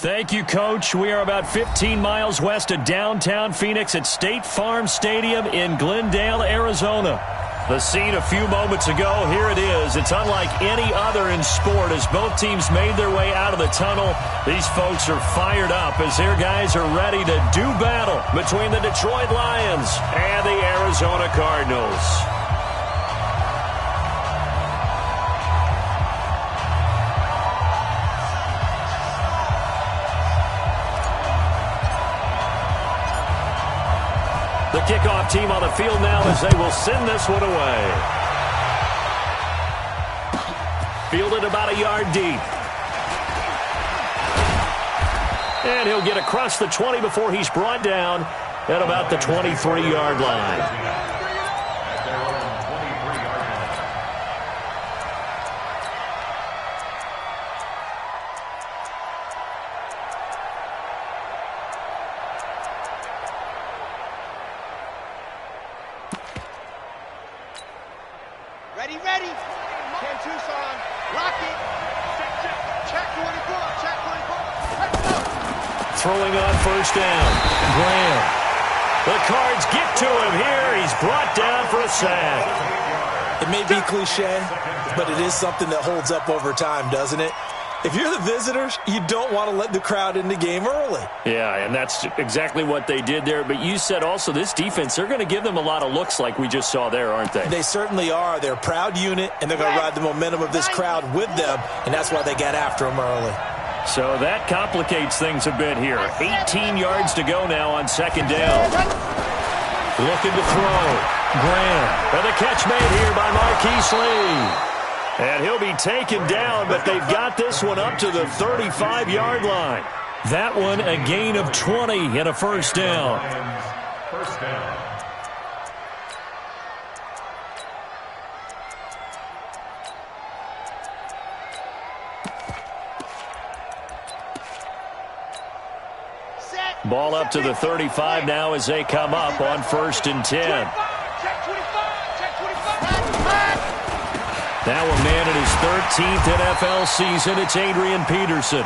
Thank you, Coach. We are about 15 miles west of downtown Phoenix at State Farm Stadium in Glendale, Arizona. The scene a few moments ago, here it is. It's unlike any other in sport as both teams made their way out of the tunnel. These folks are fired up as their guys are ready to do battle between the Detroit Lions and the Arizona Cardinals. The kickoff team on the field now as they will send this one away. Fielded about a yard deep. And he'll get across the 20 before he's brought down at about the 23-yard line. Ready. 10 Tucson. Lock it. Check 24. Check 24. Throwing on first down. Graham. The Cards get to him here. He's brought down for a sack. It may be cliche, but it is something that holds up over time, doesn't it? If you're the visitors, you don't want to let the crowd in the game early. Yeah, and that's exactly what they did there. But you said also this defense, they're going to give them a lot of looks like we just saw there, aren't they? They certainly are. They're a proud unit, and they're going to ride the momentum of this crowd with them, and that's why they got after them early. So that complicates things a bit here. 18 yards to go now on second down. Looking to throw. Graham. And the catch made here by Marquise Lee. And he'll be taken down, but they've got this one up to the 35-yard line. That one a gain of 20 and a first down. First down. Ball up to the 35 now as they come up on first and 10. Now a man in his 13th NFL season, it's Adrian Peterson.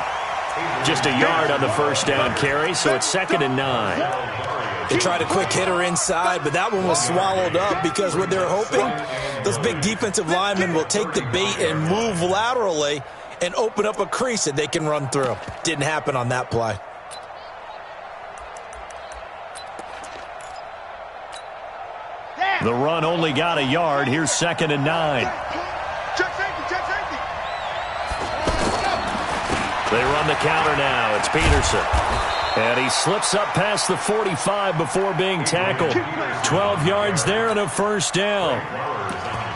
Just a yard on the first down carry, so it's second and 9. They tried a quick hitter inside, but that one was swallowed up because what they're hoping, those big defensive linemen will take the bait and move laterally and open up a crease that they can run through. Didn't happen on that play. The run only got a yard. Here's second and 9. They run the counter now. It's Peterson. And he slips up past the 45 before being tackled. 12 yards there and a first down.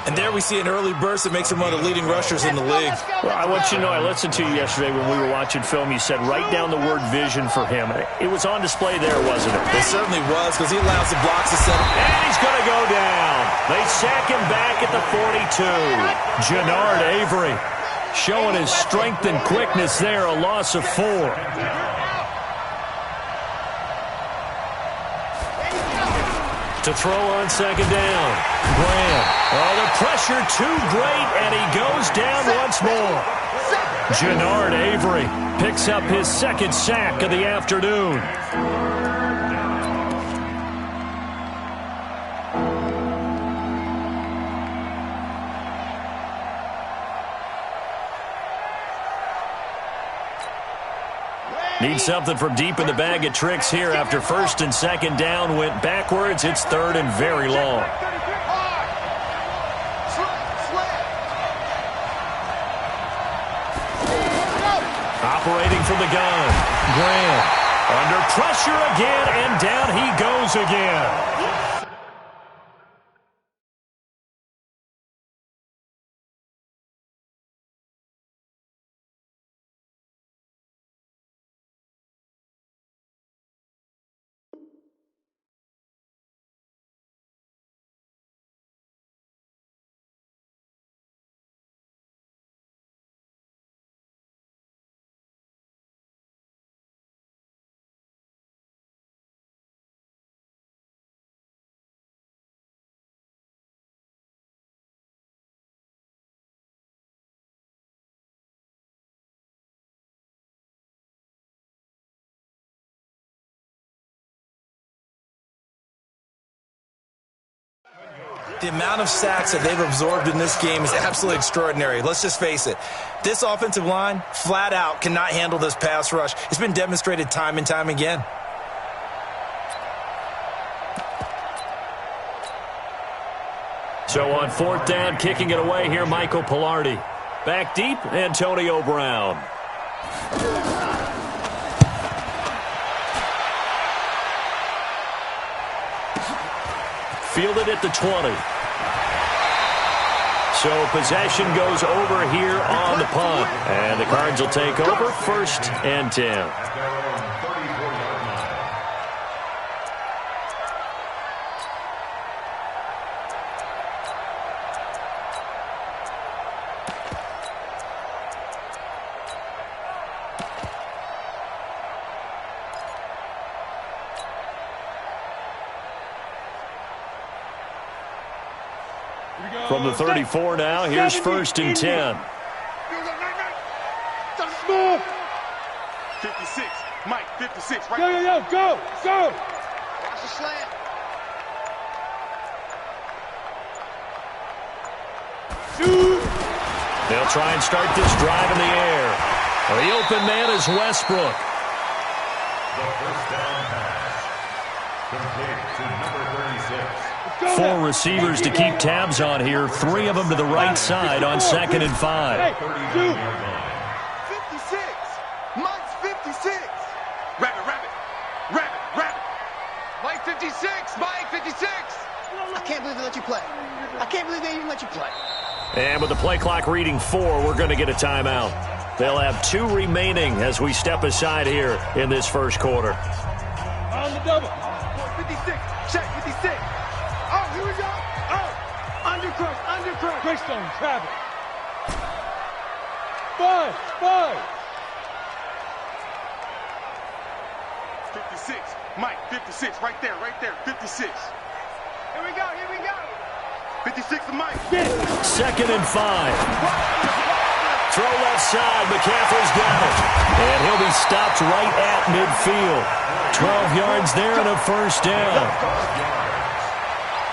And there we see an early burst that makes him one of the leading rushers in the league. Well, I want you to know, I listened to you yesterday when we were watching film. You said write down the word vision for him. It was on display there, wasn't it? It certainly was because he allows the blocks to set up. And he's going to go down. They sack him back at the 42. Jannard Avery showing his strength and quickness there, a loss of 4. To throw on second down. Graham. Oh, the pressure too great, and he goes down once more. Jannard Avery picks up his second sack of the afternoon. Need something from deep in the bag of tricks here after first and second down went backwards. It's third and very long. Operating from the gun. Graham under pressure again, and down he goes again. The amount of sacks that they've absorbed in this game is absolutely extraordinary. Let's just face it. This offensive line, flat out, cannot handle this pass rush. It's been demonstrated time and time again. So on 4th down, kicking it away here, Michael Pilardi. Back deep, Antonio Brown. Fielded at the 20. So possession goes over here on the punt. And the Cards will take over 1st and 10. From the 34 now, here's 1st and 10. 56, Mike, 56, right? Go! Watch the slant. They'll try and start this drive in the air. The open man is Westbrook. The first down pass. Complete to number 36. 4 receivers to keep tabs on here. 3 of them to the right side on 2nd and 5. 56. Mike's 56. Rabbit. Mike 56. Mike 56. I can't believe they let you play. I can't believe they even let you play. And with the play clock reading 4, we're going to get a timeout. They'll have 2 remaining as we step aside here in this first quarter. On the double. 56. Check 56. Oh, here we go. Oh, undercrush. Greystone, Travis. 5. 56. Mike, 56. Right there. 56. Here we go. 56 to Mike. 2nd and 5. Throw left side. McCaffrey's got it. And he'll be stopped right at midfield. 12 yards there and a 1st down.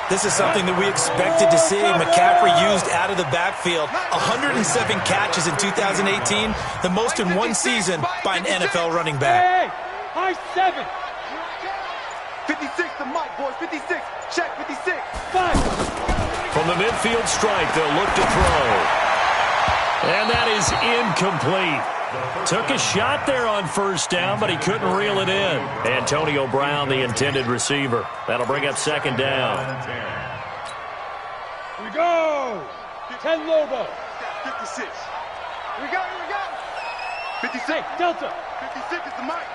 This is something that we expected to see. McCaffrey used out of the backfield. 107 catches in 2018, the most in one season by an NFL running back. Hey, high 7. 56 to Mike, boys. 56. Check 56. 5. From the midfield strike, they'll look to throw. And that is incomplete. Took a shot there on 1st down, but he couldn't reel it in. Antonio Brown, the intended receiver. That'll bring up 2nd down. Here we go. 10 Lobo. 56. Here we go. 56. Hey, Delta. 56 is the Mike.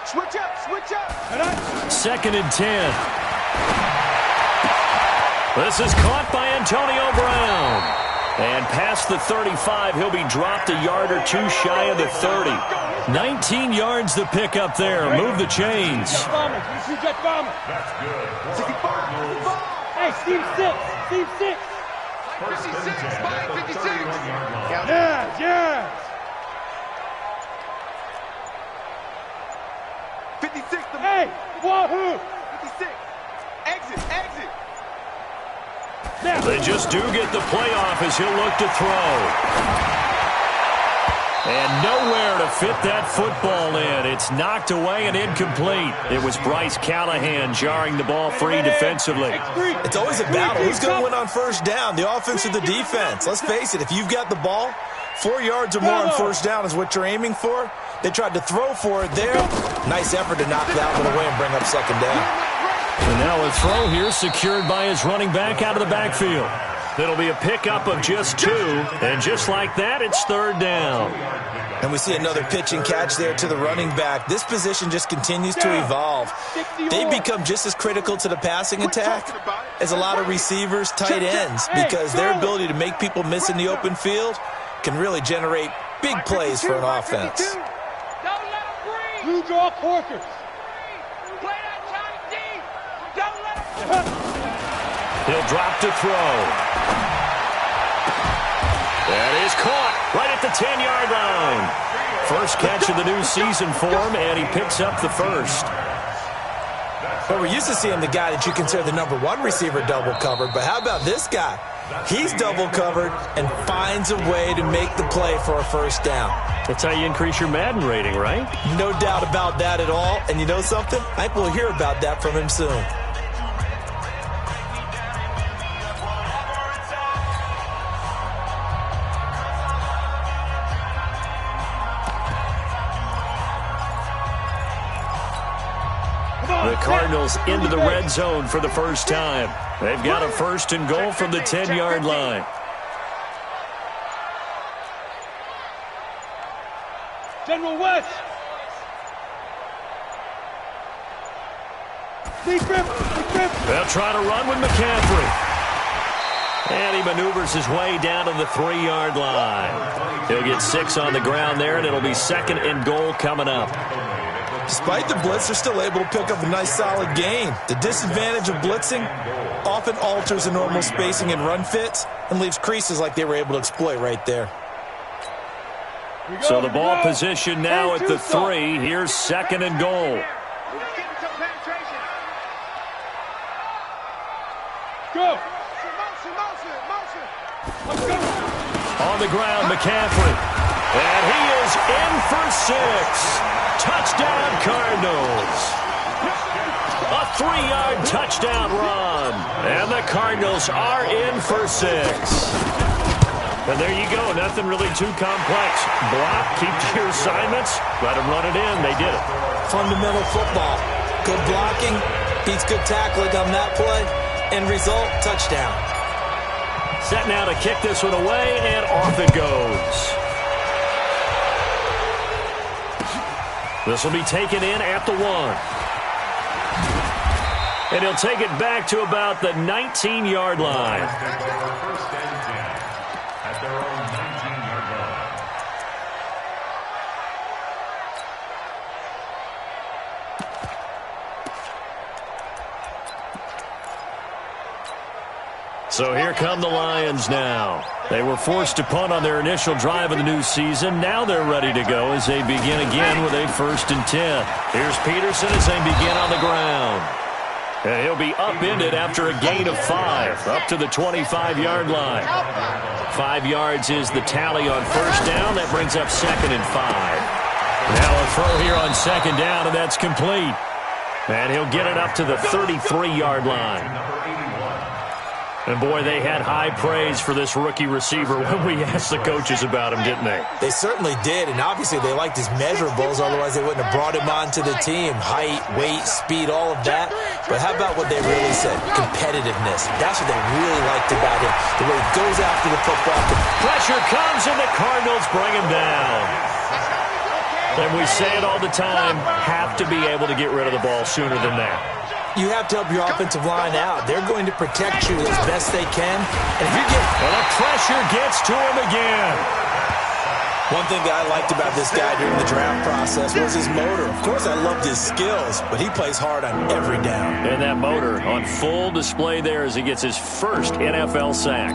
Switch up. 2nd and 10. This is caught by Antonio Brown. And past the 35, he'll be dropped a yard or 2 shy of the 30. 19 yards to pick up there. Move the chains. Jet bomber. That's good. 65. Hey, Steve 6. 56. Mike 56. Yes. 56 to Hey, Wahoo. 56. Exit. Now. They just do get the playoff as he'll look to throw. And nowhere to fit that football in. It's knocked away and incomplete. It was Bryce Callahan jarring the ball free defensively. It's always a battle. Who's going to win on 1st down, the offense or the defense? Let's face it, if you've got the ball, 4 yards or more on 1st down is what you're aiming for. They tried to throw for it there. Nice effort to knock that one away and bring up 2nd down. And now a throw here secured by his running back out of the backfield. It'll be a pickup of just 2, and just like that, it's 3rd down. And we see another pitch and catch there to the running back. This position just continues to evolve. They become just as critical to the passing attack as a lot of receivers, tight ends, because their ability to make people miss in the open field can really generate big plays for an offense. Blue draw Corkers. He'll drop to throw. That is caught right at the 10-yard line. First catch of the new season for him, and he picks up the 1st. Well, we're used to seeing the guy that you consider the #1 receiver double covered, but how about this guy? He's double covered and finds a way to make the play for a first down. That's how you increase your Madden rating, right? No doubt about that at all. And you know something? I think we'll hear about that from him soon. The Cardinals into the red zone for the first time. They've got a 1st and goal from the 10-yard line. General West. They'll try to run with McCaffrey. And he maneuvers his way down to the 3-yard line. He'll get 6 on the ground there, and it'll be 2nd and goal coming up. Despite the blitz, they're still able to pick up a nice solid gain. The disadvantage of blitzing often alters the normal spacing and run fits and leaves creases like they were able to exploit right there. So the ball position now at the 3. Here's 2nd and goal. Go. On the ground, McCaffrey. And he is in for 6. Touchdown, Cardinals. A 3-yard touchdown run. And the Cardinals are in for 6. And there you go. Nothing really too complex. Block, keep to your assignments, let them run it in. They did it. Fundamental football. Good blocking beats good tackling on that play. End result, touchdown. Set now to kick this one away, and off it goes. This will be taken in at the 1. And he'll take it back to about the 19-yard line. First and 10 at their own 19-yard line. So here come the Lions now. They were forced to punt on their initial drive of the new season. Now they're ready to go as they begin again with a 1st and 10. Here's Peterson as they begin on the ground. And he'll be upended after a gain of 5, up to the 25-yard line. 5 yards is the tally on 1st down. That brings up 2nd and 5. Now a throw here on 2nd down, and that's complete. And he'll get it up to the 33-yard line. And, boy, they had high praise for this rookie receiver when we asked the coaches about him, didn't they? They certainly did, and obviously they liked his measurables, otherwise they wouldn't have brought him onto the team. Height, weight, speed, all of that. But how about what they really said? Competitiveness. That's what they really liked about him. The way he goes after the football. Pressure comes, and the Cardinals bring him down. And we say it all the time, have to be able to get rid of the ball sooner than that. You have to help your offensive line out. They're going to protect you as best they can. And if you get... And the pressure gets to him again. One thing that I liked about this guy during the draft process was his motor. Of course, I loved his skills, but he plays hard on every down. And that motor on full display there as he gets his first NFL sack.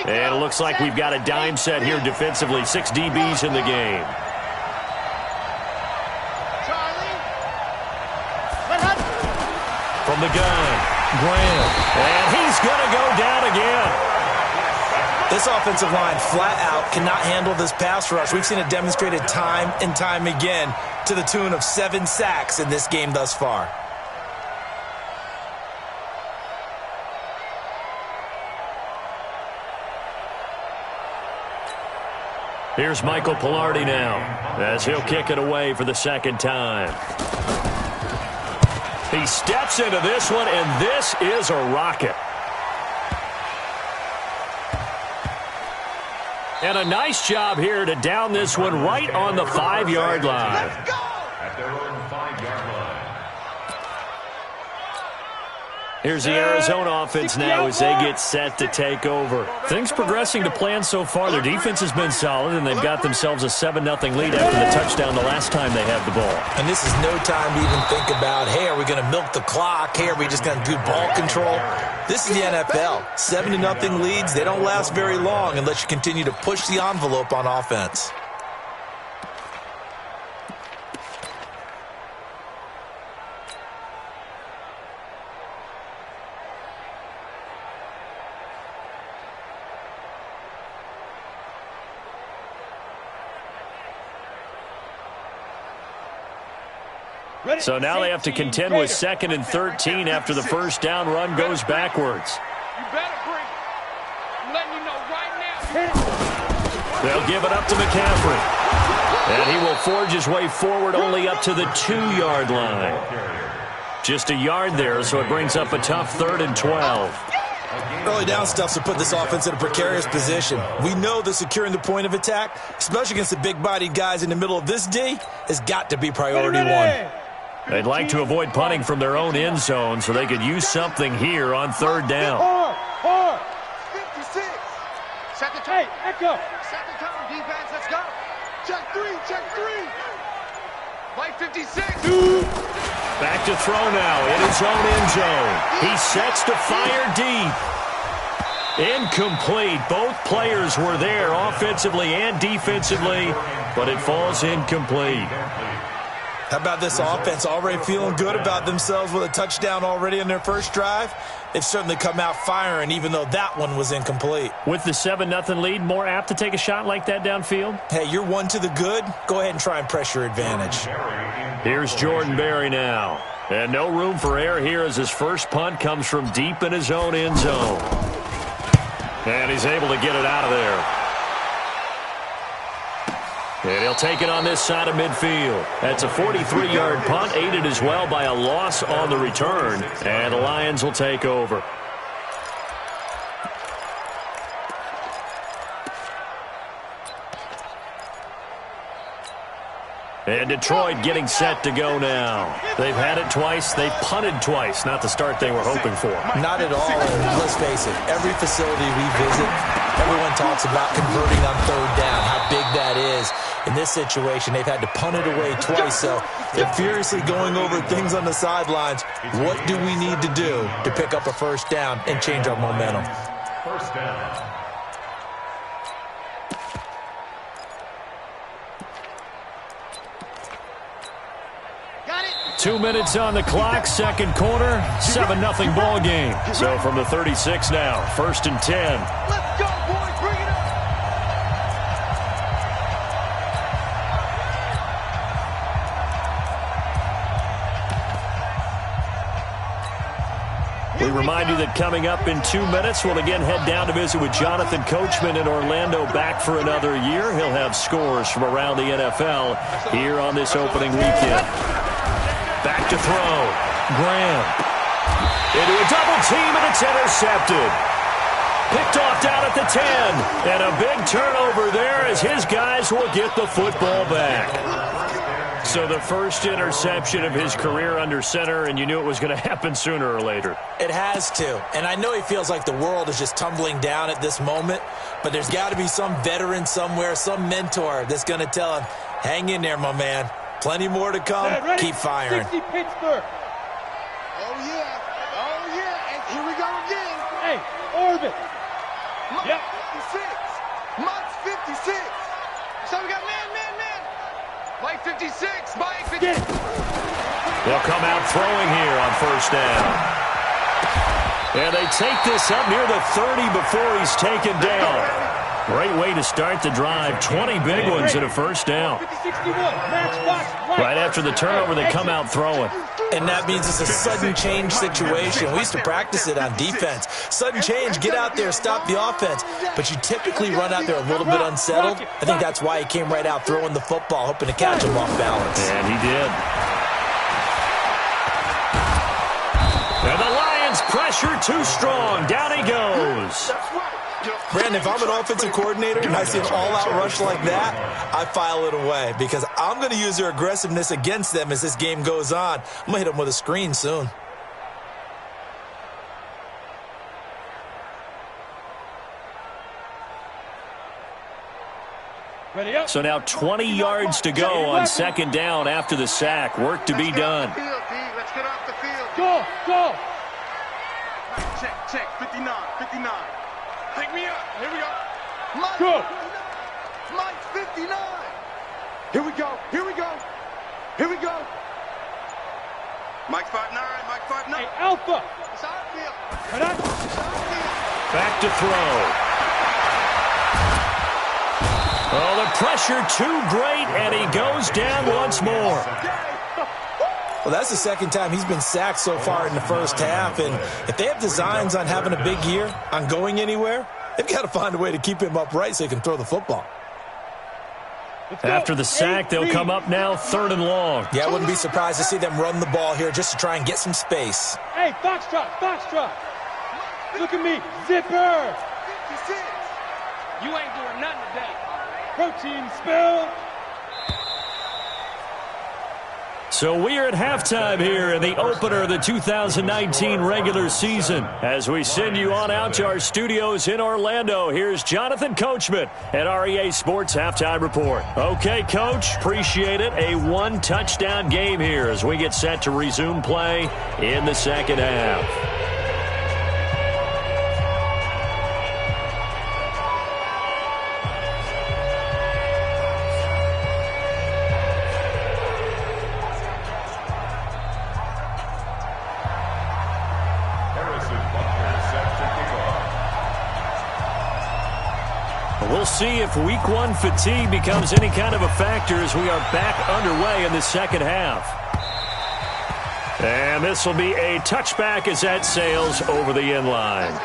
And it looks like we've got a dime set here defensively. 6 DBs in the game. From the gun, Graham. And he's going to go down again. This offensive line flat out cannot handle this pass rush. We've seen it demonstrated time and time again to the tune of 7 sacks in this game thus far. Here's Michael Pilardi now as he'll kick it away for the 2nd time. He steps into this one, and this is a rocket. And a nice job here to down this one right on the 5-yard line. At their own 5-yard line. Here's the Arizona offense now as they get set to take over. Things progressing to plan so far. Their defense has been solid, and they've got themselves a 7-0 lead after the touchdown the last time they had the ball. And this is no time to even think about, hey, are we going to milk the clock? Hey, are we just going to do ball control? This is the NFL. 7-0 leads, they don't last very long unless you continue to push the envelope on offense. So now they have to contend with 2nd and 13 after the first down run goes backwards. You better bring it. I'm letting you know right now. They'll give it up to McCaffrey. And he will forge his way forward only up to the 2-yard line. Just a yard there, so it brings up a tough 3rd and 12. Early down stuffs will put this offense in a precarious position. We know that securing the point of attack, especially against the big-bodied guys in the middle of this D, has got to be priority one. They'd like to avoid punting from their own end zone so they could use something here on 3rd down. 56. Second Hey, time. echo. Second time, defense, let's go. Check 3, check 3. Mike 56. Back to throw now in his own end zone. He sets to fire deep. Incomplete. Both players were there offensively and defensively, but it falls incomplete. How about this offense already feeling good about themselves with a touchdown already in their first drive? They've certainly come out firing, even though that one was incomplete. With the 7-0 lead, more apt to take a shot like that downfield? Hey, you're one to the good. Go ahead and try and press your advantage. Here's Jordan Berry now. And no room for error here as his first punt comes from deep in his own end zone. And he's able to get it out of there. And he'll take it on this side of midfield. That's a 43-yard punt, aided as well by a loss on the return. And the Lions will take over. And Detroit getting set to go now. They've had it twice. They've punted twice. Not the start they were hoping for. Not at all. And let's face it, every facility we visit, everyone talks about converting on 3rd down, how big that is. In this situation, they've had to punt it away twice, so they're furiously going over things on the sidelines. What do we need to do to pick up a first down and change our momentum? First down. 2 minutes on the clock, second quarter, 7-0 ball game. So from the 36 now, 1st and 10. Let's go, boys. Bring it up. We remind you that coming up in 2 minutes, we'll again head down to visit with Jonathan Coachman in Orlando, back for another year. He'll have scores from around the NFL here on this opening weekend. Back to throw. Graham. Into a double team, and it's intercepted. Picked off down at the 10. And a big turnover there as his guys will get the football back. So the first interception of his career under center, and you knew it was going to happen sooner or later. It has to. And I know he feels like the world is just tumbling down at this moment, but there's got to be some veteran somewhere, some mentor that's going to tell him, hang in there, my man. Plenty more to come. Keep firing. 60 Pittsburgh. Oh, yeah. Oh, yeah. And here we go again. Hey, Orbit. Mike Yep. 56. Mike's 56. So we got man. Mike 56. Mike 56. Get it. They'll come out throwing here on first down. And they take this up near the 30 before he's taken down. Great way to start the drive. 20 big ones and a first down. 50-61. Matchbox. Right after the turnover, they come out throwing. And that means it's a sudden change situation. We used to practice it on defense. Sudden change, get out there, stop the offense. But you typically run out there a little bit unsettled. I think that's why he came right out throwing the football, hoping to catch him off balance. And he did. And the Lions pressure too strong. Down he goes. Brandon, if I'm an offensive coordinator and I see an all-out rush like that, I file it away because I'm going to use their aggressiveness against them as this game goes on. I'm going to hit them with a screen soon. So now 20 yards to go on second down after the sack. Work to be done. Let's get off the field. Go, go. Check, 59. Pick me up. Here we go. Mike, Go. Mike, 59. Here we go. Mike 5'9", Mike 5'9". Hey, Alpha. It's our field. Cut out. It's our field. Back to throw. Oh, the pressure too great, and he goes down once more. Well, that's the second time he's been sacked so far in the first half, and if they have designs on having a big year, on going anywhere, they've got to find a way to keep him upright so he can throw the football. After the sack, they'll come up now 3rd and long. Yeah, I wouldn't be surprised to see them run the ball here just to try and get some space. Hey, Foxtrot. Look at me, zipper. 56. You ain't doing nothing today. Protein spill. So we are at halftime here in the opener of the 2019 regular season. As we send you on out to our studios in Orlando, here's Jonathan Coachman at REA Sports Halftime Report. Okay, Coach, appreciate it. A one-touchdown game here as we get set to resume play in the second half. We'll see if week one fatigue becomes any kind of a factor as we are back underway in the second half. And this will be a touchback as that sails over the end line.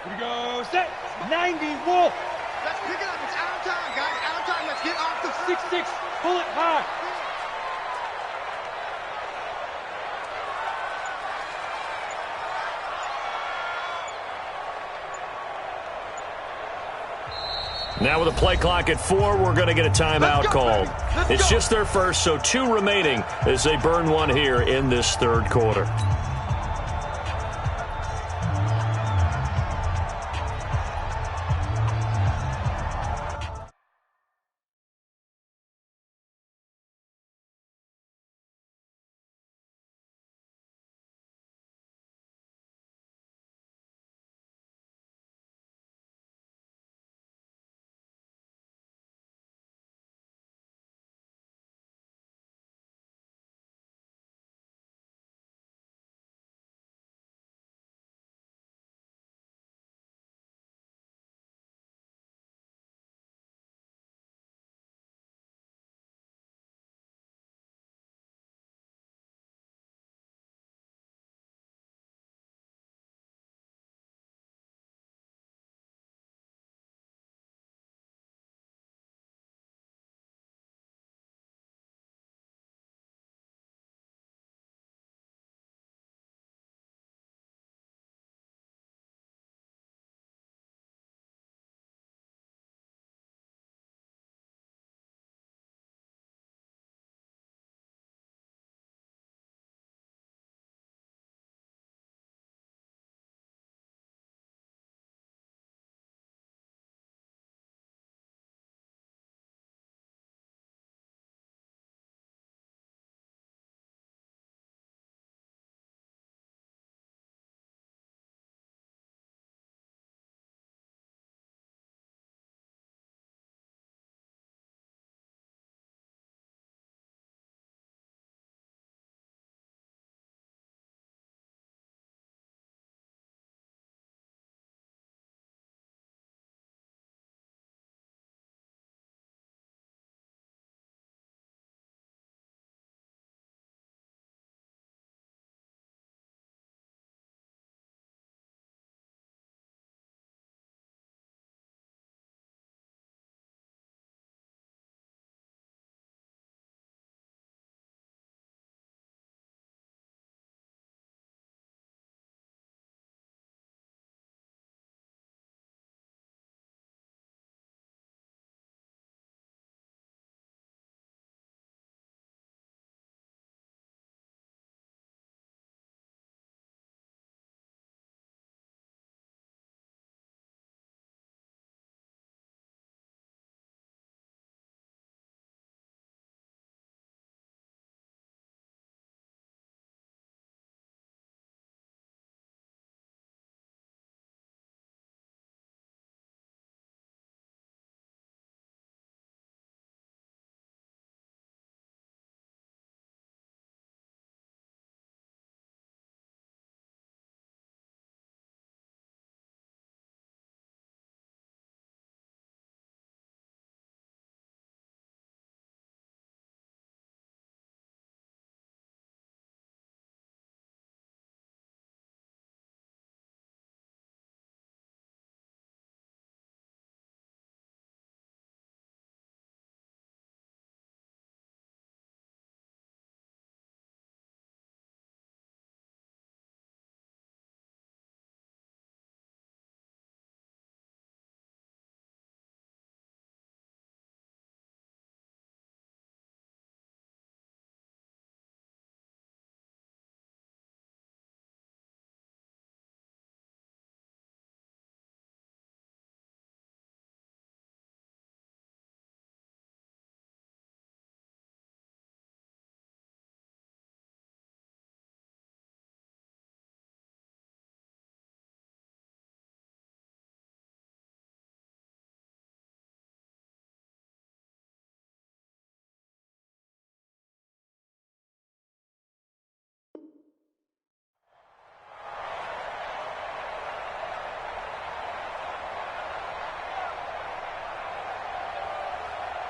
Here we go, set. 90, Wolf. Let's pick it up. It's out of time, guys. Out of time. Let's get off the 6-6, pull it high. Now with a play clock at 4, we're going to get a timeout called. It's just their first, so 2 remaining as they burn one here in this third quarter.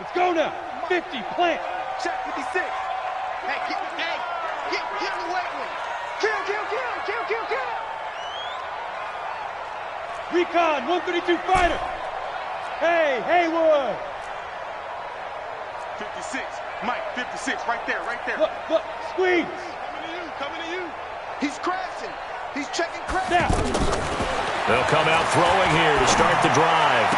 Let's go now. 50, plant. Check 56. Hey, get him away with it. Kill. Recon, 132 fighter. Hey, Haywood. 56. Mike, 56. Right there. Look, squeeze. Coming to you. He's crashing. He's checking crash. Now. They'll come out throwing here to start the drive.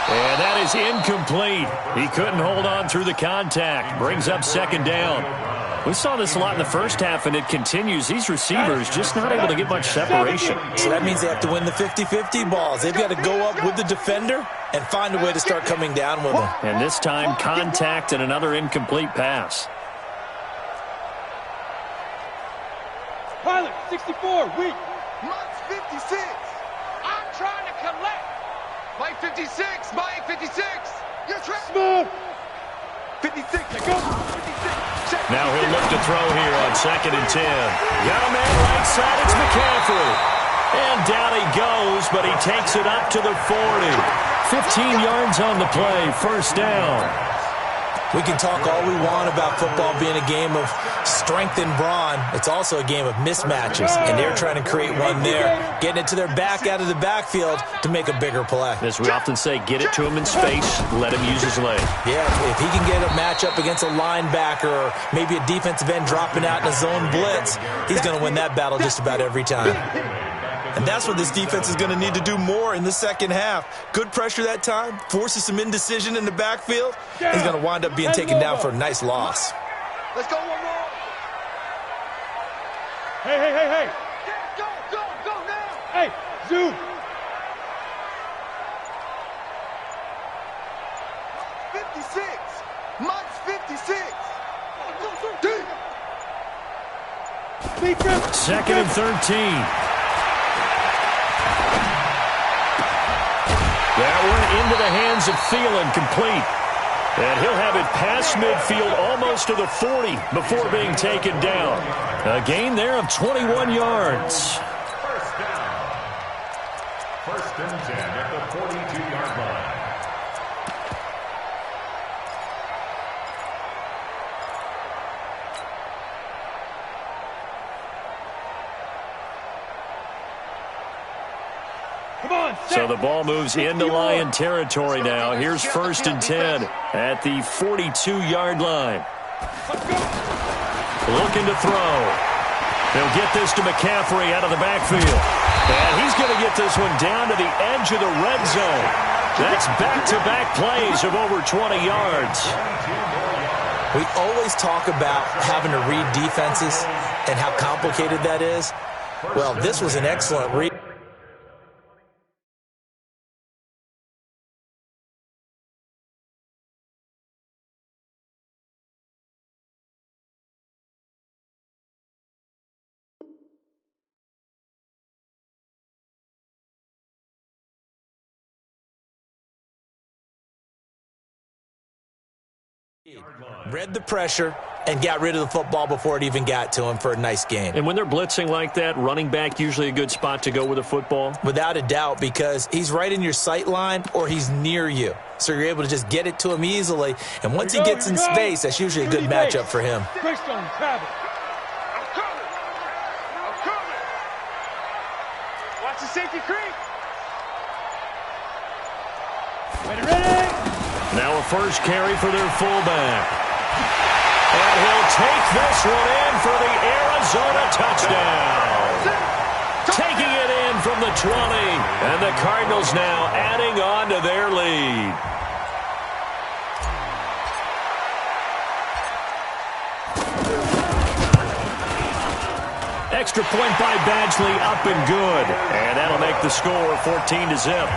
And that is incomplete. He couldn't hold on through the contact. Brings up second down. We saw this a lot in the first half, and it continues. These receivers just not able to get much separation. So that means they have to win the 50-50 balls. They've got to go up with the defender and find a way to start coming down with them. And this time, contact and another incomplete pass. Pilot, 64, weak. Mike's 56. I'm trying to collect. Mike 56. Mike 56. You're trying. Smooth. 56. Go. 56. Check. Now he'll look to throw here on 2nd and 10. Got a man right side. It's McCaffrey. And down he goes, but he takes it up to the 40. 15 yards on the play. First down. We can talk all we want about football being a game of strength and brawn. It's also a game of mismatches, and they're trying to create one there, getting it to their back out of the backfield to make a bigger play. As we often say, get it to him in space, let him use his leg. Yeah, if he can get a matchup against a linebacker or maybe a defensive end dropping out in a zone blitz, he's going to win that battle just about every time. And that's what this defense is going to need to do more in the second half. Good pressure that time, forces some indecision in the backfield. He's going to wind up being taken down for a nice loss. Let's go one more. Hey. Go now. Hey, zoom. 56. Mike's 56. Speed trip. 2nd and 13. That one into the hands of Thielen, complete. And he'll have it past midfield almost to the 40 before being taken down. A gain there of 21 yards. First down. 1st and 10 at the 42-yard line. Come on, So the ball moves into Lion territory now. Here's 1st and 10 at the 42-yard line. Looking to throw. They'll get this to McCaffrey out of the backfield. And he's going to get this one down to the edge of the red zone. That's back-to-back plays of over 20 yards. We always talk about having to read defenses and how complicated that is. Well, this was an excellent read. Read the pressure and got rid of the football before it even got to him for a nice gain. And when they're blitzing like that, running back usually a good spot to go with the football? Without a doubt, because he's right in your sight line or he's near you. So you're able to just get it to him easily. And once he gets in space, that's usually a good matchup for him. Christian, travel. I'm coming. Watch the safety creep. Ready. Now a first carry for their fullback. And he'll take this one in for the Arizona touchdown. Taking it in from the 20. And the Cardinals now adding on to their lead. Extra point by Badgley, up and good. And that'll make the score 14-0.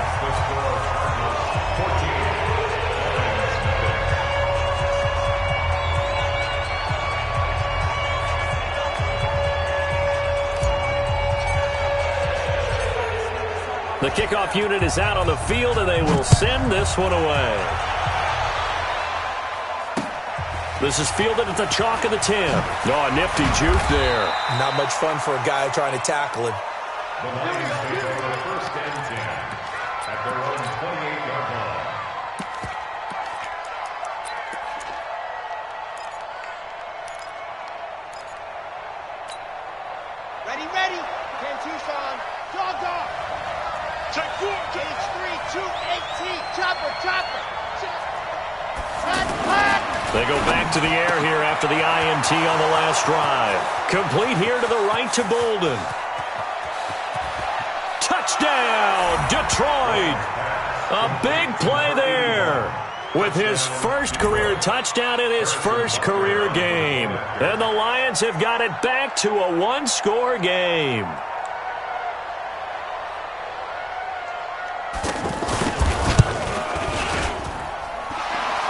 The kickoff unit is out on the field, and they will send this one away. This is fielded at the chalk of the 10. Oh, a nifty juke there. Not much fun for a guy trying to tackle him. The Lions take over 1st and 10 at their own 28-yard line. Check 4. Cage 3, 218. Chopper, chopper. They go back to the air here after the INT on the last drive. Complete here to the right to Bolden. Touchdown, Detroit. A big play there with his first career touchdown in his first career game. And the Lions have got it back to a one-score game.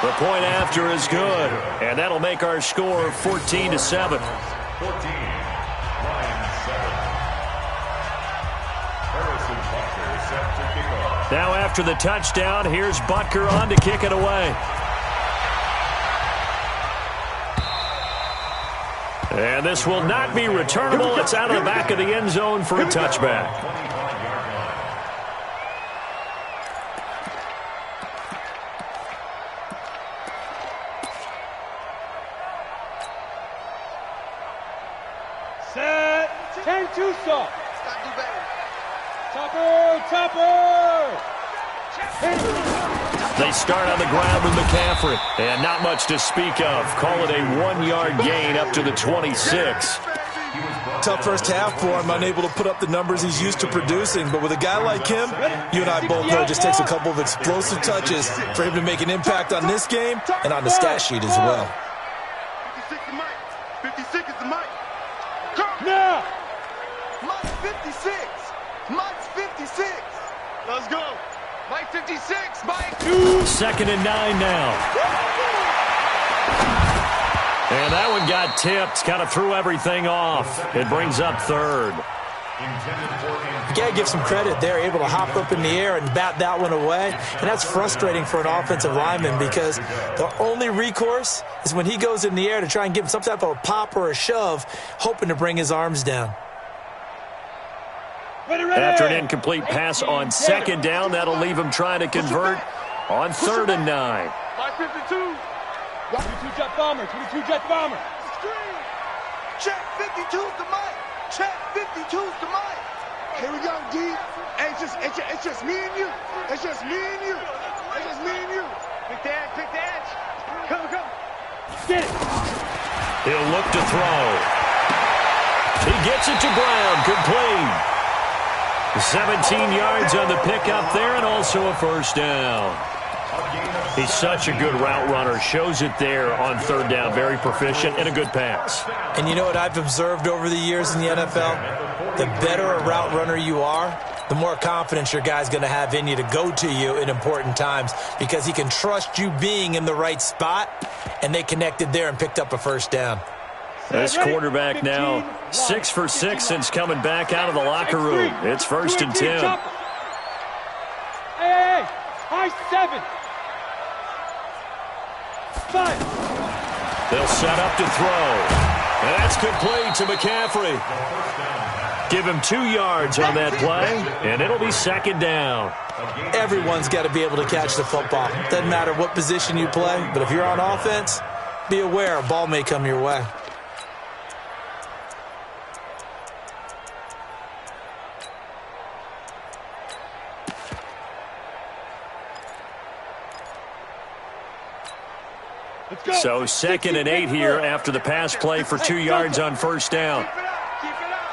The point after is good, and that'll make our score 14-7. 14, Lions 7. Harrison Butker set to kick off. Now after the touchdown, here's Butker on to kick it away. And this will not be returnable. It's out of the back of the end zone for a touchback. Set. 10-2 soft. Stop, do better. Chopper, chopper. They start on the ground with McCaffrey. And not much to speak of. Call it a 1-yard gain up to the 26. Tough first half for him, unable to put up the numbers he's used to producing. But with a guy like him, you and I both know it just takes a couple of explosive touches for him to make an impact on this game and on the stat sheet as well. 56 is Mike. 56 is the Mike. Now. Mike's 56. Mike's 56. Let's go. Mike 56. Mike. 2nd and 9 now. And that one got tipped. Kind of threw everything off. It brings up 3rd. You got to give some credit. They're able to hop up in the air and bat that one away. And that's frustrating for an offensive lineman because the only recourse is when he goes in the air to try and give him some type of a pop or a shove, hoping to bring his arms down. After an incomplete pass on 2nd down, that'll leave him trying to convert on 3rd and 9. Mike 52. 22 jet bomber, 22 jet bomber. Screen. Check 52's the Mike. Check 52's the Mike. Here we go, D. Hey, it's just me and you. It's just me and you. It's just me and you. Pick the edge, pick the edge. Come. Get it. He'll look to throw. He gets it to Brown, complete. 17 yards on the pickup there and also a first down. He's such a good route runner. Shows it there on 3rd down. Very proficient and a good pass. And you know what I've observed over the years in the NFL? The better a route runner you are, the more confidence your guy's going to have in you to go to you in important times because he can trust you being in the right spot, and they connected there and picked up a first down. This quarterback now 6 for 6 since coming back out of the locker room. It's 1st and 10. Hey, high 7. 5. They'll set up to throw. And that's complete to McCaffrey. Give him 2 yards on that play, and it'll be 2nd down. Everyone's got to be able to catch the football. Doesn't matter what position you play, but if you're on offense, be aware a ball may come your way. So 2nd and 8 here after the pass play for 2 yards on 1st down. Keep it up.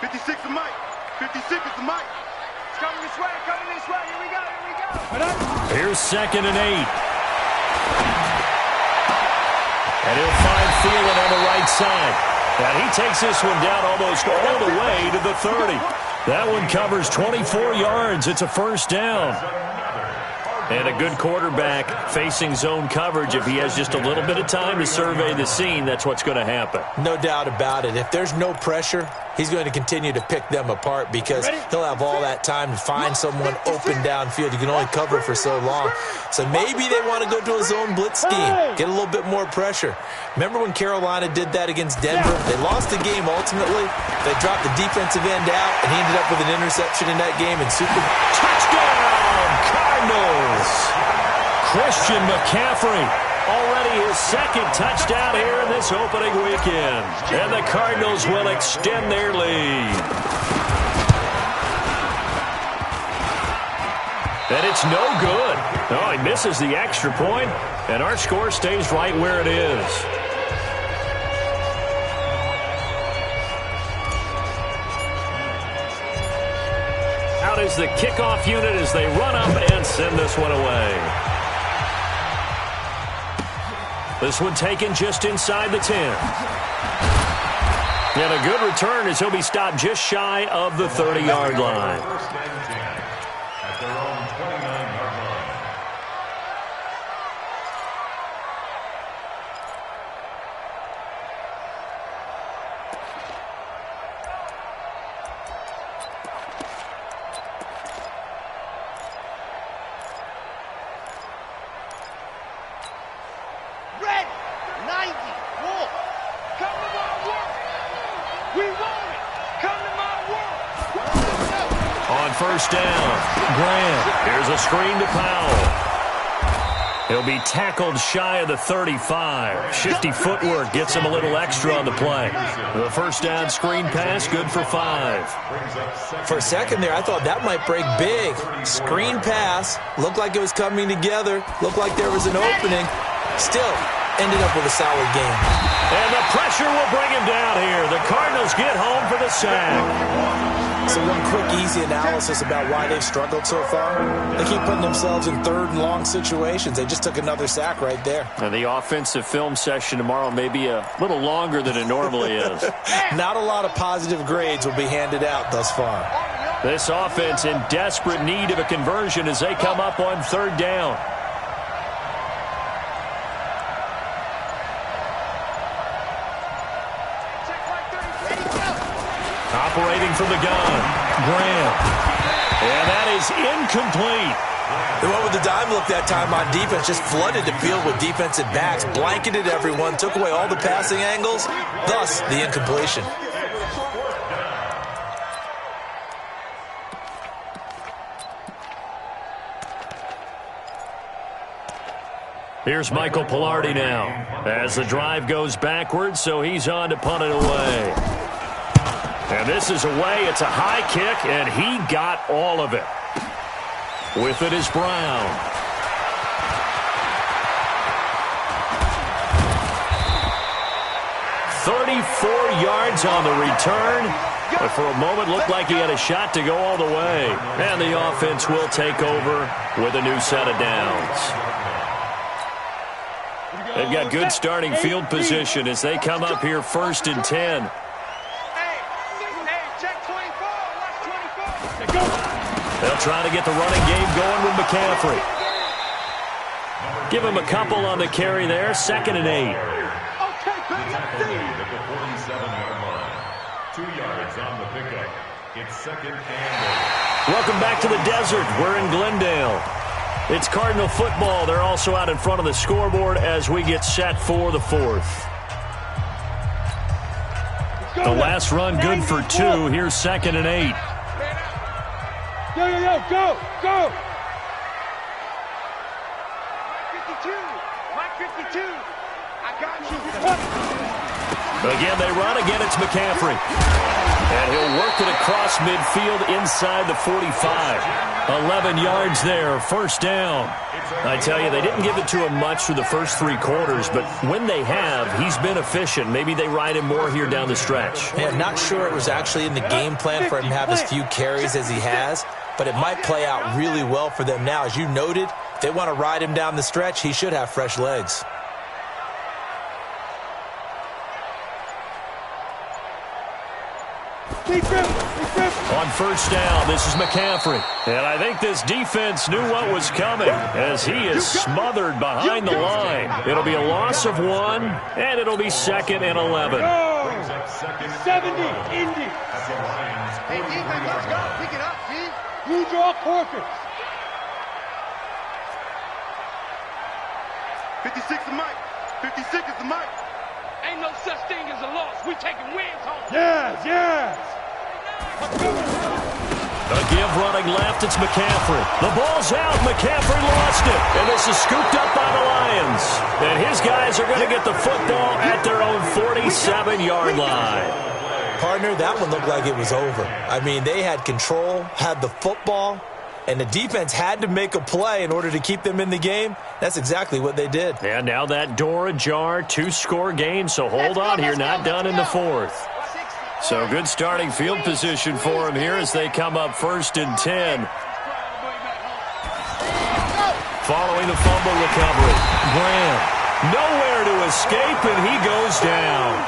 56 is Mike. 56 is the Mike. It's coming this way, Here we go. Here's 2nd and 8. And he'll find Thielen on the right side. And he takes this one down almost all the way to the 30. That one covers 24 yards. It's a first down. And a good quarterback facing zone coverage. If he has just a little bit of time to survey the scene, that's what's going to happen. No doubt about it. If there's no pressure, he's going to continue to pick them apart because he'll have all that time to find someone open downfield. You can only cover for so long. So maybe they want to go to a zone blitz scheme, get a little bit more pressure. Remember when Carolina did that against Denver? They lost the game ultimately. They dropped the defensive end out, and he ended up with an interception in that game. And touchdown, Cardinals! Christian McCaffrey, already his 2nd touchdown here in this opening weekend. And the Cardinals will extend their lead. And it's no good. Oh, he misses the extra point, and our score stays right where it is. Out is the kickoff unit as they run up and send this one away. This one taken just inside the 10. And a good return as he'll be stopped just shy of the 30-yard line. First and 10 at their own 29-yard line. Red, 90, wolf. Come to my world. We want it. Come to my world. On first down, Graham. Here's a screen to Powell. He'll be tackled shy of the 35. Shifty footwork gets him a little extra on the play. The first down screen pass, good for 5. For a second there, I thought that might break big. Screen pass, looked like it was coming together, looked like there was an opening. Still, ended up with a solid game. And the pressure will bring him down here. The Cardinals get home for the sack. So one quick, easy analysis about why they've struggled so far. They keep putting themselves in third and long situations. They just took another sack right there. And the offensive film session tomorrow may be a little longer than it normally is. Not a lot of positive grades will be handed out thus far. This offense in desperate need of a conversion as they come up on third down. Operating from the gun, Graham. And that is incomplete. They went with the dime look that time on defense, just flooded the field with defensive backs, blanketed everyone, took away all the passing angles, thus the incompletion. Here's Michael Pilardi now as the drive goes backwards, so he's on to punt it away. And this is away. It's a high kick, and he got all of it. With it is Brown. "34 yards on the return. But for a moment, looked like he had a shot to go all the way. And the offense will take over with a new set of downs. They've got good starting field position as they come up here first and 10. They'll try to get the running game going with McCaffrey. Give him a couple on the carry there. 2nd and 8. At the 47-yard line. 2 yards on the pickup. It's 2nd and 8. Welcome back to the desert. We're in Glendale. It's Cardinal football. They're also out in front of the scoreboard as we get set for the 4th. The last run good for 2. Here's 2nd and 8. Yo, yo, yo, go, go! Mike 52, I got you. Again, they run. Again, it's McCaffrey. And he'll work it across midfield inside the 45. 11 yards there, first down. I tell you, they didn't give it to him much through the first 3 quarters, but when they have, he's been efficient. Maybe they ride him more here down the stretch. Yeah, not sure it was actually in the game plan for him to have as few carries as he has, but it might play out really well for them now. As you noted, if they want to ride him down the stretch, he should have fresh legs. On first down, this is McCaffrey. And I think this defense knew what was coming as he is smothered behind the line. It'll be a loss of 1, and it'll be 2nd and 11. 70, Indy. Hey, defense, let's go. Pick it up, Steve. You draw quarters. 56 is Mike. 56 is the Mike. Ain't no such thing as a loss. We taking wins home. Yes, yes. A give running left, it's McCaffrey. The ball's out, McCaffrey lost it. And this is scooped up by the Lions. And his guys are going to get the football at their own 47-yard line. Partner, that one looked like it was over. I mean, they had control, had the football, and the defense had to make a play in order to keep them in the game. That's exactly what they did. And now that door ajar, 2-score game, so hold on here, not done in the fourth. So good starting field position for them here as they come up 1st and 10. Following the fumble recovery, Graham nowhere to escape, and he goes down.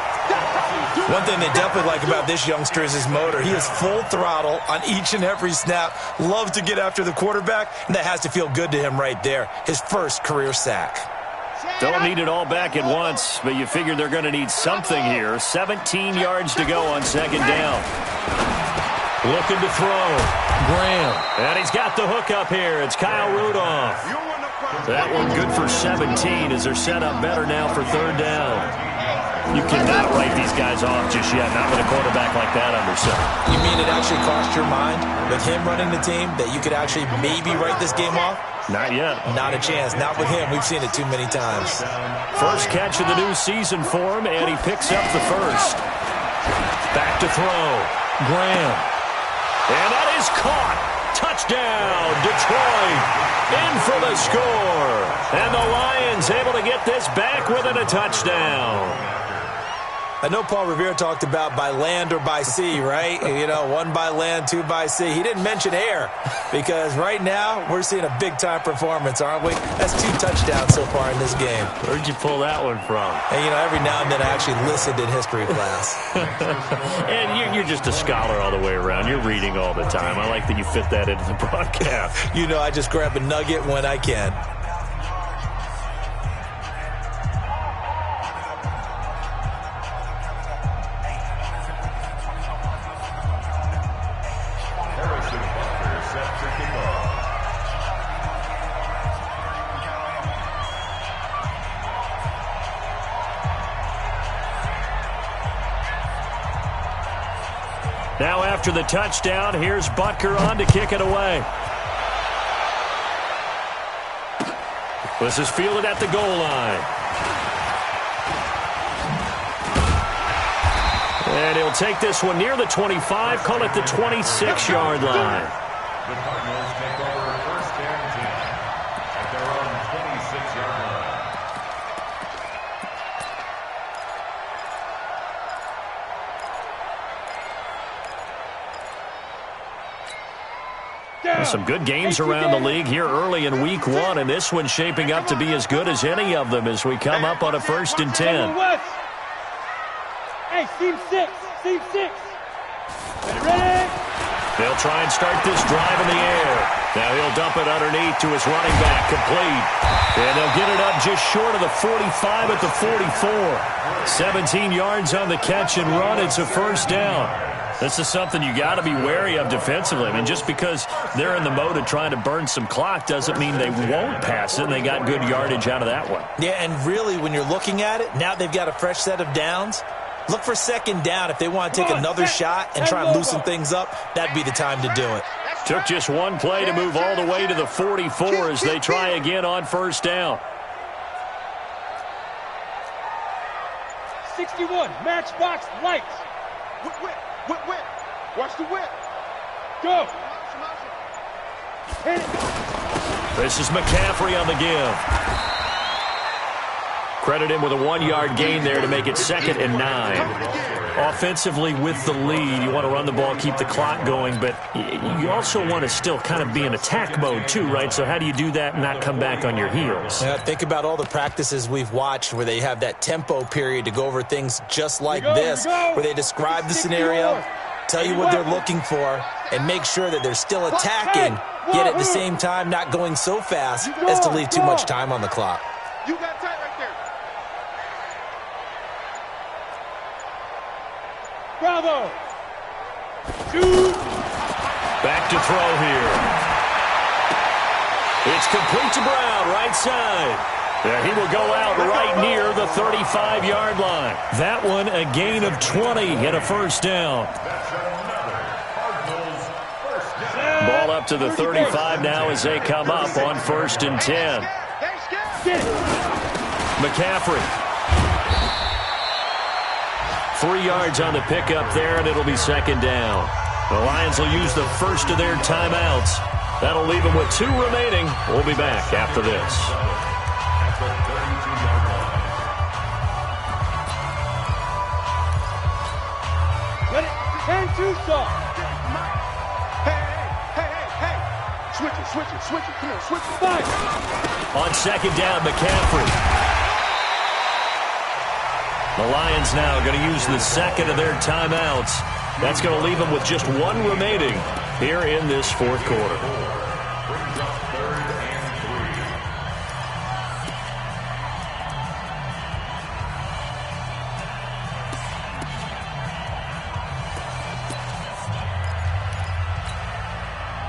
One thing they definitely like about this youngster is his motor. He is full throttle on each and every snap. Loves to get after the quarterback, and that has to feel good to him right there. His first career sack. Don't need it all back at once, but you figure they're going to need something here. 17 yards to go on 2nd down. Looking to throw. Graham. And he's got the hook up here. It's Kyle Rudolph. That one good for 17 as they're set up better now for 3rd down. You cannot write these guys off just yet, not with a quarterback like that under center. You mean it actually crossed your mind with him running the team that you could actually maybe write this game off? Not yet. Not a chance. Not with him. We've seen it too many times. First catch of the new season for him, and he picks up the first. Back to throw. Graham. And that is caught. Touchdown, Detroit. In for the score. And the Lions able to get this back within a touchdown. I know Paul Revere talked about by land or by sea, right? You know, 1 by land, 2 by sea. He didn't mention air because right now we're seeing a big-time performance, aren't we? That's 2 touchdowns so far in this game. Where'd you pull that one from? And, you know, every now and then I actually listened in history class. And you're just a scholar all the way around. You're reading all the time. I like that you fit that into the broadcast. You know, I just grab a nugget when I can. Now after the touchdown, here's Butker on to kick it away. This is fielded at the goal line. And he'll take this one near the 25, call it the 26-yard line. The Cardinals take over 1st and 10 at their own 26-yard line. Some good games around the league here early in week 1, and this one's shaping up to be as good as any of them as we come up on a 1st and 10. Hey, seam 6. Seam 6. Ready? They'll try and start this drive in the air. Now he'll dump it underneath to his running back, complete. And they'll get it up just short of the 45 at the 44. 17 yards on the catch and run. It's a 1st down. This is something you got to be wary of defensively. I mean, just because they're in the mode of trying to burn some clock doesn't mean they won't pass it, and they got good yardage out of that one. Yeah, and really, when you're looking at it, now they've got a fresh set of downs. Look for 2nd down if they want to take another shot and try and loosen things up. That'd be the time to do it. Took just one play to move all the way to the 44 as they try again on 1st down. 61, matchbox lights. Whip. Watch the whip. Go. Hit it. This is McCaffrey on the give. Credit him with a 1-yard gain there to make it 2nd and 9. Offensively with the lead, you want to run the ball, keep the clock going, but you also want to still kind of be in attack mode too, right? So how do you do that and not come back on your heels? Yeah, think about all the practices we've watched where they have that tempo period to go over things just like this, where they describe the scenario, tell you what they're looking for, and make sure that they're still attacking, yet at the same time not going so fast as to leave too much time on the clock. You got tight right there. Bravo. 2. Back to throw here. It's complete to Brown, right side. Yeah, he will go out right near the 35-yard line. That one a gain of 20 and a 1st down. Ball up to the 35 now as they come up on 1st and 10. McCaffrey. 3 yards on the pickup there, and it'll be 2nd down. The Lions will use the first of their timeouts. That'll leave him with 2 remaining. We'll be back after this. At the 32-yard line. Let it hang too soft. Hey. Switch it. Come on, switch it. Fight. On second down, McCaffrey. The Lions now going to use the second of their timeouts. That's going to leave them with just 1 remaining here in this fourth quarter. Brings up 3rd and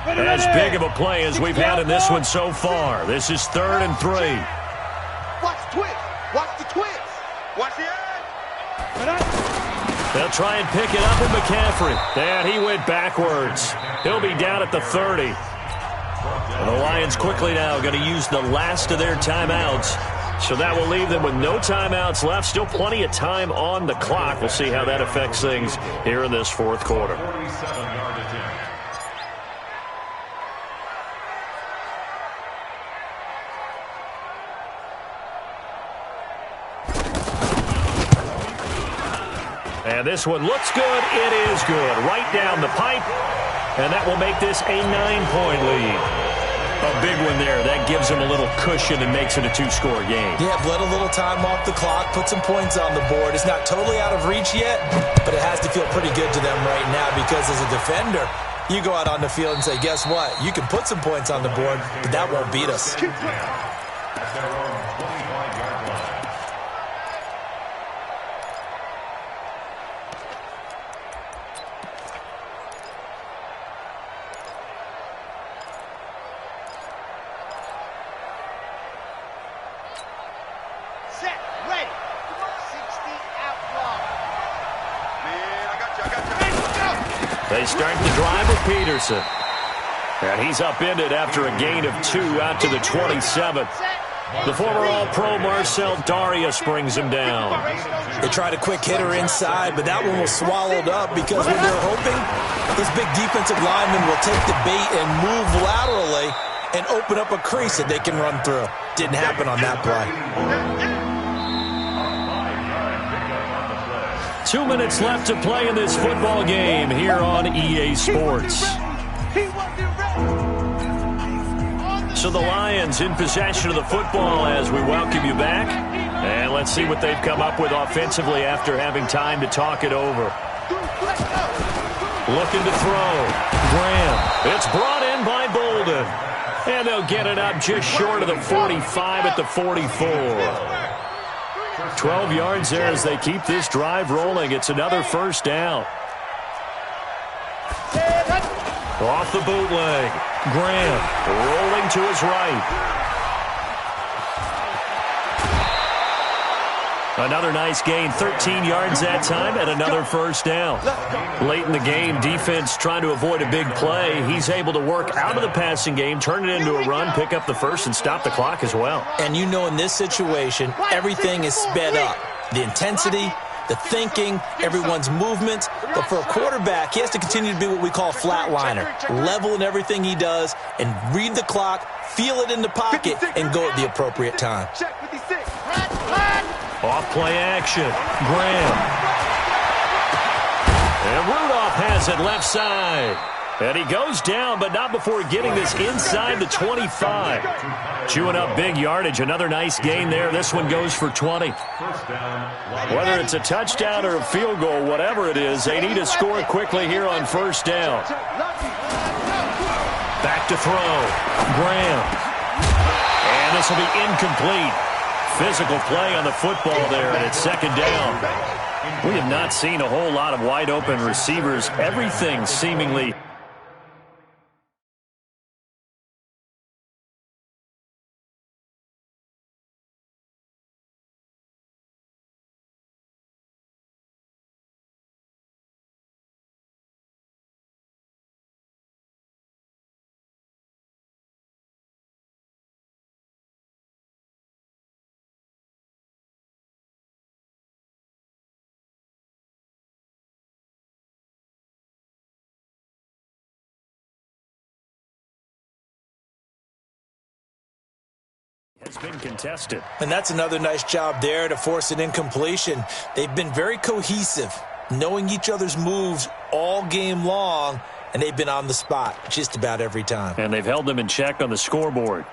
3. As big of a play as we've had in this one so far. This is 3rd and 3. Watch the twist. Watch the twist. Watch the edge. They'll try and pick it up with McCaffrey. And he went backwards. He'll be down at the 30. And the Lions quickly now going to use the last of their timeouts. So that will leave them with no timeouts left. Still plenty of time on the clock. We'll see how that affects things here in this fourth quarter. 47-yard attempt. And this one looks good. It is good. Right down the pipe. And that will make this a 9-point lead. A big one there. That gives them a little cushion and makes it a 2-score game. Yeah, let a little time off the clock, put some points on the board. It's not totally out of reach yet, but it has to feel pretty good to them right now because as a defender, you go out on the field and say, guess what? You can put some points on the board, but that won't beat us. At their own 25-yard line. Set, ready. 60 outlaw. Man, I got you. They start the drive with Peterson. And he's upended after a gain of 2 out to the 27. The former All-Pro Marcel Darius brings him down. They tried a quick hitter inside, but that one was swallowed up because when they're hoping, this big defensive lineman will take the bait and move laterally and open up a crease that they can run through. Didn't happen on that play. 2 minutes left to play in this football game here on EA Sports. So the Lions in possession of the football as we welcome you back. And let's see what they've come up with offensively after having time to talk it over. Looking to throw. Graham. It's brought in by Bolden. And they'll get it up just short of the 45 at the 44. 12 yards there as they keep this drive rolling. It's another first down. Off the bootleg. Graham rolling to his right. Another nice gain, 13 yards that time, and another first down. Late in the game, defense trying to avoid a big play. He's able to work out of the passing game, turn it into a run, pick up the first, and stop the clock as well. And you know in this situation, everything is sped up. The intensity, the thinking, everyone's movement. But for a quarterback, he has to continue to be what we call a flatliner. Level in everything he does and read the clock, feel it in the pocket, and go at the appropriate time. Check 56. Off play action. Graham. And Rudolph has it left side. And he goes down, but not before getting this inside the 25. Chewing up big yardage. Another nice gain there. This one goes for 20. Whether it's a touchdown or a field goal, whatever it is, they need to score quickly here on first down. Back to throw. Graham. And this will be incomplete. Physical play on the football there, and it's second down. We have not seen a whole lot of wide open receivers. Everything seemingly been contested. And that's another nice job there to force an incompletion. They've been very cohesive, knowing each other's moves all game long, and they've been on the spot just about every time. And they've held them in check on the scoreboard.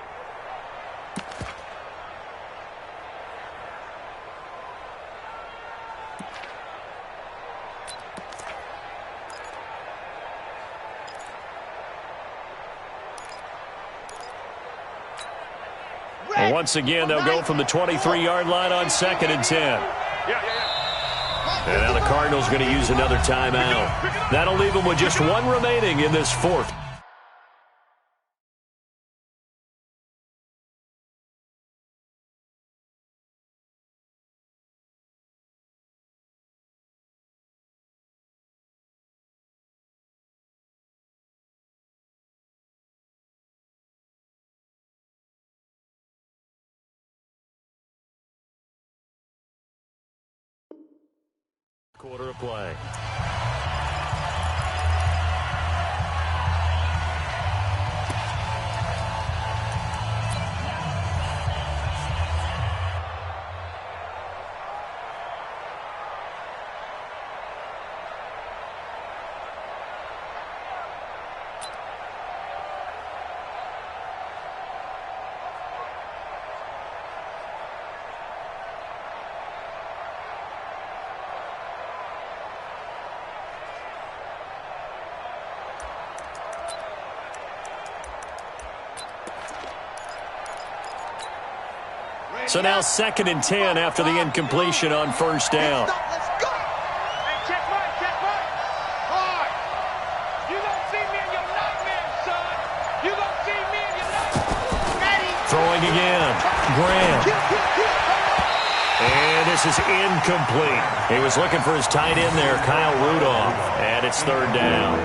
And once again, they'll go from the 23-yard line on 2nd and 10. And now the Cardinals going to use another timeout. That'll leave them with just one remaining in this fourth. Quarter of play. So now 2nd and 10 after the incompletion on 1st down. Let's go. Hey, check mine, check mine. Hard. You gonna see me in your nightmares, son. You gonna see me in your nightmares. Ready. Throwing again. Graham. And this is incomplete. He was looking for his tight end there, Kyle Rudolph. And it's 3rd down.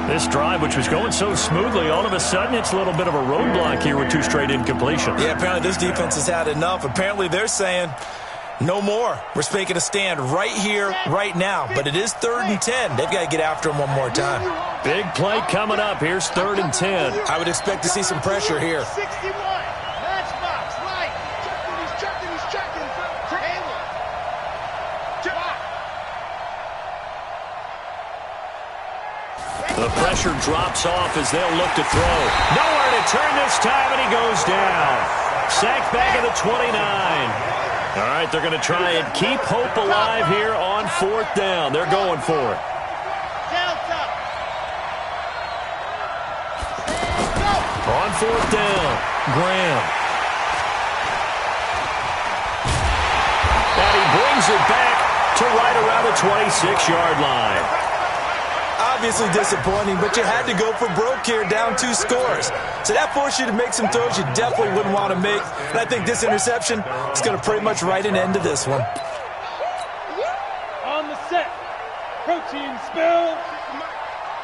This drive, which was going so smoothly, all of a sudden it's a little bit of a roadblock here with 2 straight incompletions. Yeah, apparently this defense has had enough. Apparently they're saying no more. We're making a stand right here, right now. But it is 3rd and 10. They've got to get after him one more time. Big play coming up. Here's 3rd and 10. I would expect to see some pressure here. 61. Matchbox, right. He's checking. Taylor. The pressure drops off as they'll look to throw. Nowhere to turn this time, and he goes down. Sacked back at the 29. All right, they're going to try and keep hope alive here on 4th down. They're going for it. Delta. On 4th down, Graham. And he brings it back to right around the 26-yard line. Obviously disappointing, but you had to go for broke here, down 2 scores. So that forced you to make some throws you definitely wouldn't want to make. And I think this interception is going to pretty much write an end to this one. On the set. Protein spill.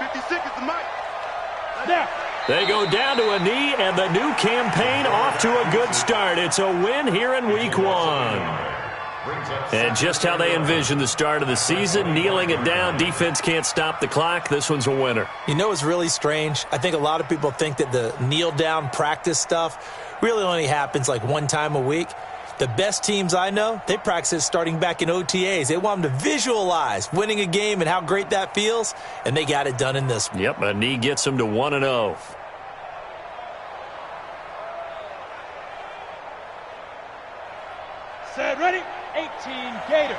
56 is the mic. Now. They go down to a knee, and the new campaign off to a good start. It's a win here in Week 1. And just how they envision the start of the season, kneeling it down, defense can't stop the clock. This one's a winner. You know what's really strange? I think a lot of people think that the kneel-down practice stuff really only happens like one time a week. The best teams I know, they practice it starting back in OTAs. They want them to visualize winning a game and how great that feels, and they got it done in this one. Yep, a knee gets them to 1-0. Set, ready. 18, Gator.